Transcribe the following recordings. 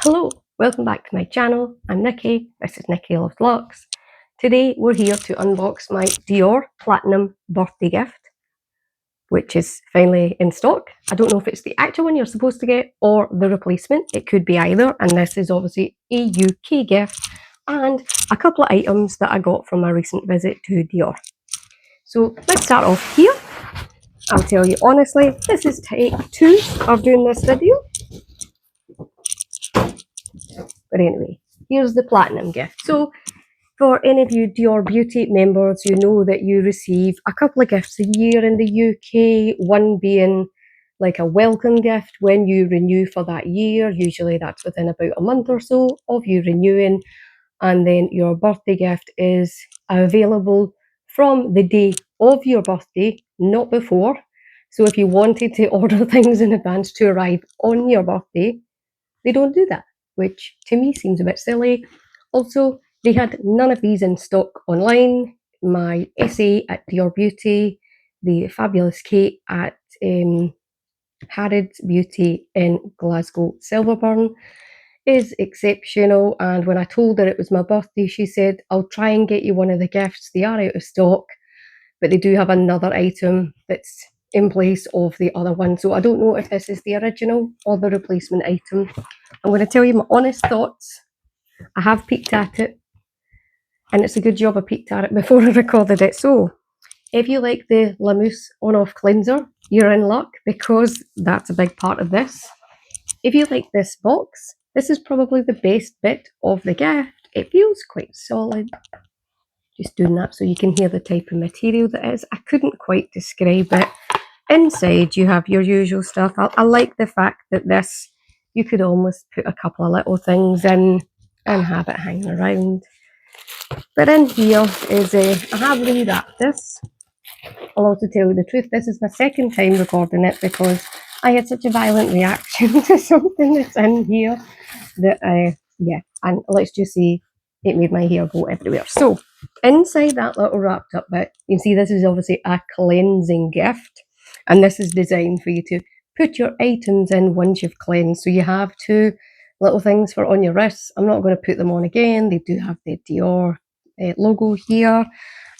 Hello, welcome back to my channel. I'm Nikki, this is Nikki Loves Lux. Today we're here to unbox my Dior Platinum birthday gift, which is finally in stock. I don't know if it's the actual one you're supposed to get or the replacement. It could be either, and this is obviously a UK gift and a couple of items that I got from my recent visit to Dior. So let's start off here. I'll tell you honestly, this is take 2 of doing this video. But anyway, here's the Platinum gift. So for any of you Dior Beauty members, you know that you receive a couple of gifts a year in the UK, one being like a welcome gift when you renew for that year. Usually that's within about a month or so of you renewing. And then your birthday gift is available from the day of your birthday, not before. So if you wanted to order things in advance to arrive on your birthday, they don't do that, which to me seems a bit silly. Also, they had none of these in stock online. My essay at Dior Beauty, the fabulous Kate at Harrods Beauty in Glasgow Silverburn is exceptional. And when I told her it was my birthday, she said, I'll try and get you one of the gifts. They are out of stock, but they do have another item that's in place of the other one. So I don't know if this is the original or the replacement item. I'm going to tell you my honest thoughts. I have peeked at it, and it's a good job I peeked at it before I recorded it. So if you like the La Mousse on-off cleanser, you're in luck because that's a big part of this. If you like this box, this is probably the best bit of the gift. It feels quite solid. Just doing that so you can hear the type of material that it is. I couldn't quite describe it. Inside you have your usual stuff. I like the fact that this, you could almost put a couple of little things in and have it hanging around. But in here is I have rewrapped this. I'll also tell you the truth, this is my second time recording it because I had such a violent reaction to something that's in here that yeah, and let's just say it made my hair go everywhere. So inside that little wrapped up bit, you can see this is obviously a cleansing gift, and this is designed for you to put your items in once you've cleansed. So you have 2 little things for on your wrists. I'm not going to put them on again. They do have the Dior logo here.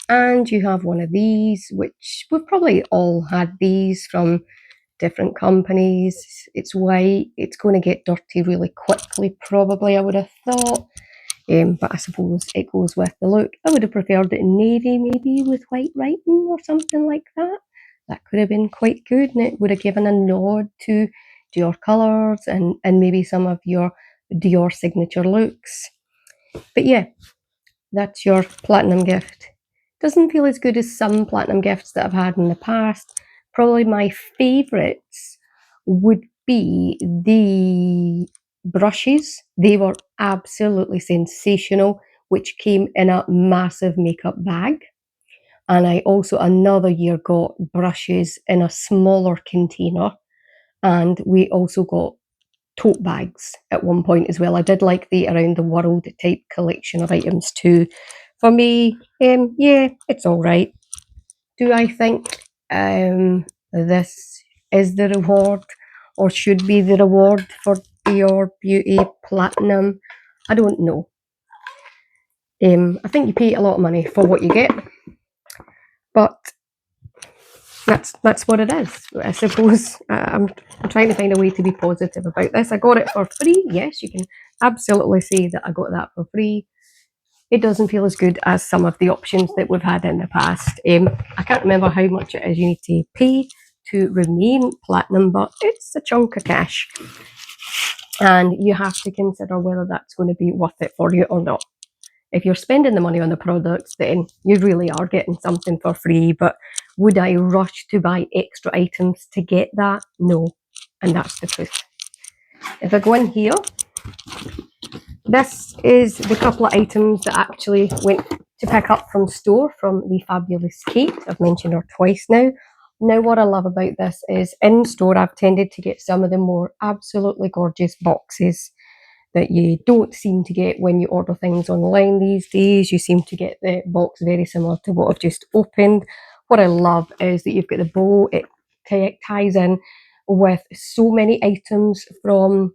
And you have one of these, which we've probably all had these from different companies. It's white. It's going to get dirty really quickly, probably, I would have thought. But I suppose it goes with the look. I would have preferred it in navy, maybe with white writing or something like that. That could have been quite good, and it would have given a nod to Dior colours and maybe some of your Dior signature looks. But yeah, that's your Platinum gift. Doesn't feel as good as some Platinum gifts that I've had in the past. Probably my favourites would be the brushes. They were absolutely sensational, which came in a massive makeup bag. And I also another year got brushes in a smaller container. And we also got tote bags at one point as well. I did like the around the world type collection of items too. For me, yeah, it's all right. Do I think this is the reward or should be the reward for Dior Beauty Platinum? I don't know. I think you pay a lot of money for what you get, but that's what it is. I suppose I'm trying to find a way to be positive about this. I got it for free. Yes, you can absolutely say that I got that for free. It doesn't feel as good as some of the options that we've had in the past. I can't remember how much it is you need to pay to remain platinum, but it's a chunk of cash. And you have to consider whether that's going to be worth it for you or not. If you're spending the money on the products, then you really are getting something for free. But would I rush to buy extra items to get that? No. And that's the truth. If I go in here, this is the couple of items that I actually went to pick up from store from the fabulous Kate. I've mentioned her twice now. Now, what I love about this is in store, I've tended to get some of the more absolutely gorgeous boxes that you don't seem to get when you order things online these days. You seem to get the box very similar to what I've just opened. What I love is that you've got the bow, it ties in with so many items from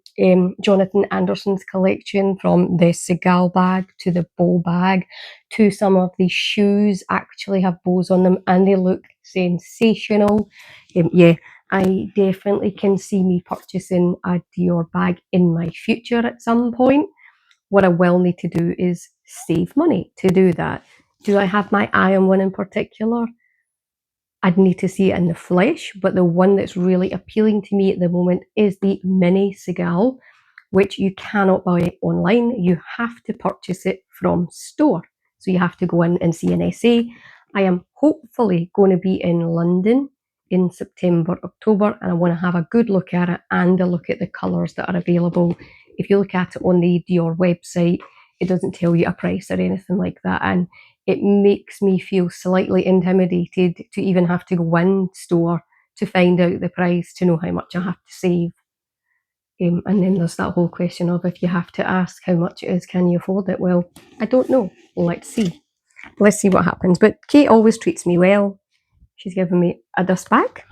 Jonathan Anderson's collection, from the Seagal bag to the bow bag to some of the shoes actually have bows on them and they look sensational. Yeah, I definitely can see me purchasing a Dior bag in my future at some point. What I will need to do is save money to do that. Do I have my eye on one in particular? I'd need to see it in the flesh, but the one that's really appealing to me at the moment is the Mini Seagal, which you cannot buy online. You have to purchase it from store. So you have to go in and see an SA. I am hopefully going to be in London in September, October, and I want to have a good look at it and a look at the colours that are available. If you look at it on the Dior website, it doesn't tell you a price or anything like that. And it makes me feel slightly intimidated to even have to go in store to find out the price, to know how much I have to save. And then there's that whole question of, if you have to ask how much it is, can you afford it? Well, I don't know. Let's see. Let's see what happens. But Kate always treats me well. She's given me a dust bag.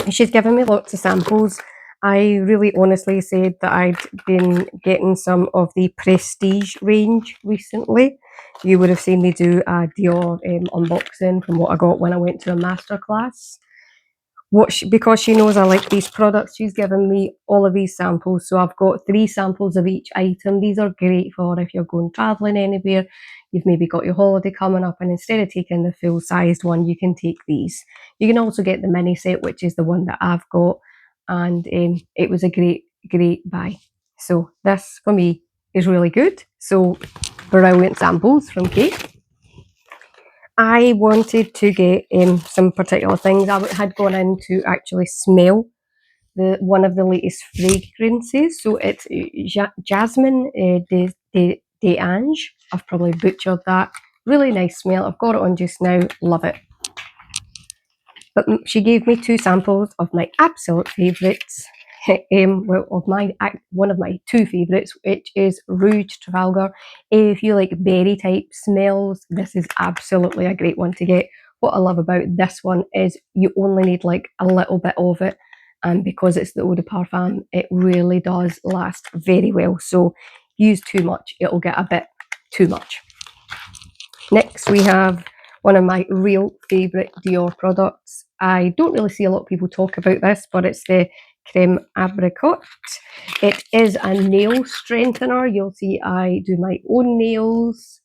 She's given me lots of samples. I really honestly said that I'd been getting some of the Prestige range recently. You would have seen me do a Dior unboxing from what I got when I went to a masterclass. Because she knows I like these products, she's given me all of these samples. So I've got 3 samples of each item. These are great for if you're going traveling anywhere. You've maybe got your holiday coming up, and instead of taking the full-sized one, you can take these. You can also get the mini set, which is the one that I've got, and it was a great buy. So this, for me, is really good. So brilliant samples from Kate. I wanted to get some particular things. I had gone in to actually smell one of the latest fragrances. So it's Jasmine de Ange. I've probably butchered that. Really nice smell. I've got it on just now. Love it. But she gave me 2 samples of my absolute favourites. Well, one of my 2 favourites, which is Rouge Trafalgar. If you like berry type smells, this is absolutely a great one to get. What I love about this one is you only need like a little bit of it, and because it's the eau de parfum, it really does last very well. So use too much, it'll get a bit too much. Next we have one of my real favourite Dior products. I don't really see a lot of people talk about this, but it's the Creme Apricot. It is a nail strengthener. You'll see I do my own nails.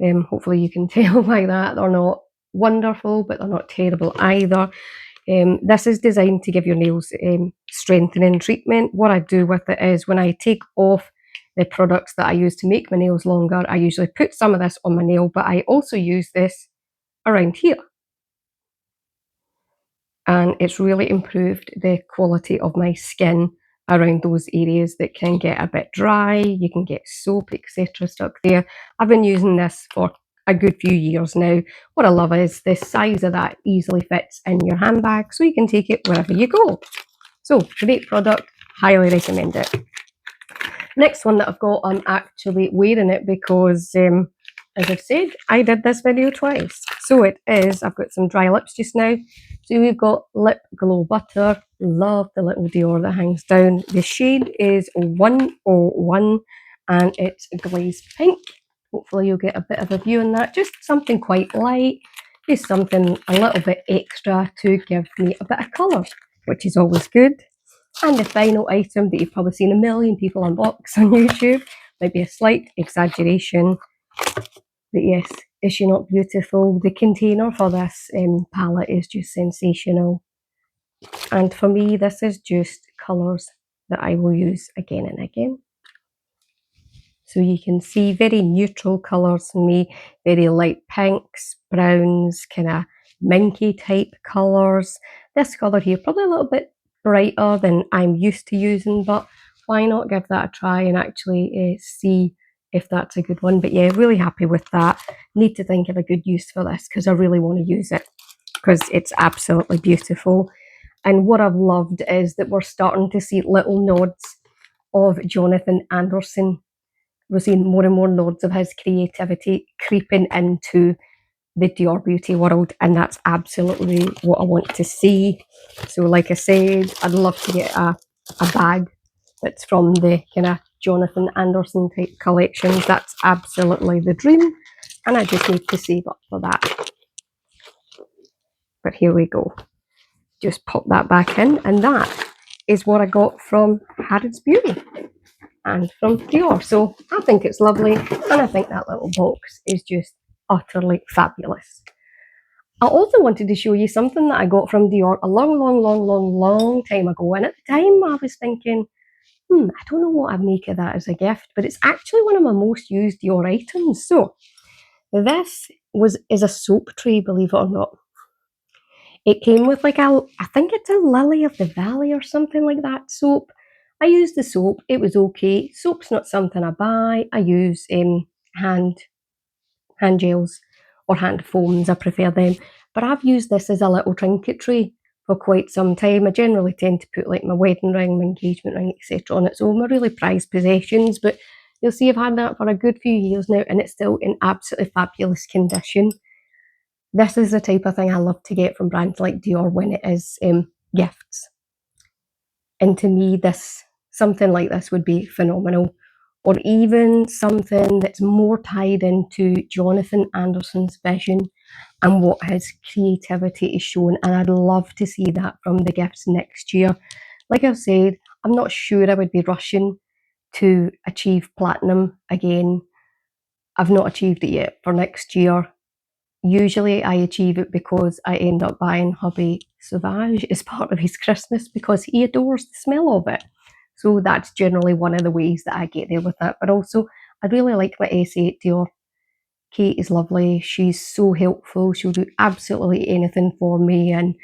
Hopefully you can tell by that. They're not wonderful, but they're not terrible either. This is designed to give your nails strengthening treatment. What I do with it is, when I take off the products that I use to make my nails longer, I usually put some of this on my nail, but I also use this around here. And it's really improved the quality of my skin around those areas that can get a bit dry. You can get soap, etc. stuck there. I've been using this for a good few years now. What I love is the size of that easily fits in your handbag, so you can take it wherever you go. So great product, highly recommend it. Next one that I've got, I'm actually wearing it because, as I've said, I did this video twice. So it is, I've got some dry lips just now. So we've got Lip Glow Butter. Love the little Dior that hangs down. The shade is 101 and it's glazed pink. Hopefully you'll get a bit of a view on that. Just something quite light. Just something a little bit extra to give me a bit of colour, which is always good. And the final item that you've probably seen a million people unbox on YouTube, might be a slight exaggeration, but yes, is she not beautiful? The container for this palette is just sensational. And for me, this is just colours that I will use again and again. So you can see very neutral colours in me, very light pinks, browns, kind of minky type colours. This colour here, probably a little bit brighter than I'm used to using, but why not give that a try and actually see if that's a good one. But yeah, really happy with that. Need to think of a good use for this because I really want to use it because it's absolutely beautiful. And what I've loved is that we're starting to see little nods of Jonathan Anderson. We're seeing more and more nods of his creativity creeping into the Dior Beauty world, and that's absolutely what I want to see. So like I said, I'd love to get a bag that's from the kind of Jonathan Anderson type collections. That's absolutely the dream, and I just need to save up for that. But here we go. Just pop that back in, and that is what I got from Harrods Beauty and from Dior. So I think it's lovely, and I think that little box is just utterly fabulous. I also wanted to show you something that I got from Dior a long time ago, and at the time I was thinking, I don't know what I'd make of that as a gift, but it's actually one of my most used Dior items. So this is a soap tray, believe it or not. It came with like I think it's a Lily of the Valley or something like that soap. I used the soap, it was okay. Soap's not something I buy. I use hand gels or hand foams, I prefer them. But I've used this as a little trinket tray for quite some time. I generally tend to put like my wedding ring, my engagement ring, etc. on it. So my really prized possessions, but you'll see I've had that for a good few years now, and it's still in absolutely fabulous condition. This is the type of thing I love to get from brands like Dior when it is gifts. And to me, something like this would be phenomenal. Or even something that's more tied into Jonathan Anderson's vision and what his creativity is shown. And I'd love to see that from the gifts next year. Like I've said, I'm not sure I would be rushing to achieve platinum again. I've not achieved it yet for next year. Usually I achieve it because I end up buying hubby Sauvage as part of his Christmas because he adores the smell of it. So that's generally one of the ways that I get there with that. But also, I really like my SA8 Dior. Kate is lovely. She's so helpful. She'll do absolutely anything for me. And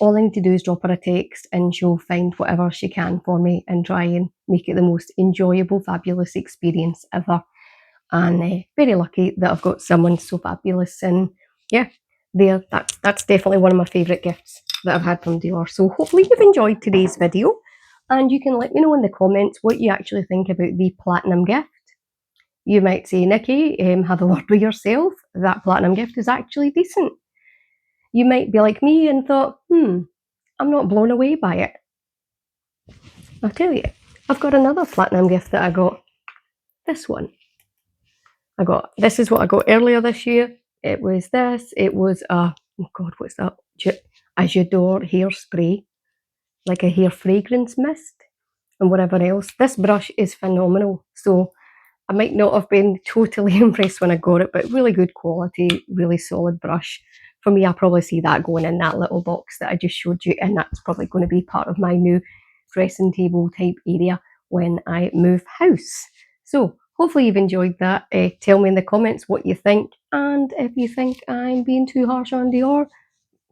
all I need to do is drop her a text and she'll find whatever she can for me and try and make it the most enjoyable, fabulous experience ever. And very lucky that I've got someone so fabulous. And yeah, that's definitely one of my favourite gifts that I've had from Dior. So hopefully you've enjoyed today's video, and you can let me know in the comments what you actually think about the platinum gift. You might say, Nikki, have a word with yourself. That platinum gift is actually decent. You might be like me and thought, I'm not blown away by it. I'll tell you, I've got another platinum gift that I got. This one. This is what I got earlier this year. It was this. It was oh God, what's that? A J'adore hairspray, like a hair fragrance mist and whatever else. This brush is phenomenal. So I might not have been totally impressed when I got it, but really good quality, really solid brush. For me, I probably see that going in that little box that I just showed you, and that's probably going to be part of my new dressing table type area when I move house. So hopefully you've enjoyed that. Tell me in the comments what you think, and if you think I'm being too harsh on Dior,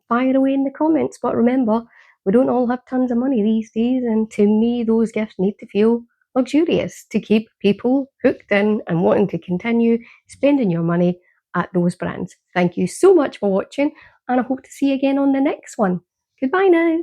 fire away in the comments. But remember, we don't all have tons of money these days, and to me, those gifts need to feel luxurious to keep people hooked in and wanting to continue spending your money at those brands. Thank you so much for watching, and I hope to see you again on the next one. Goodbye now.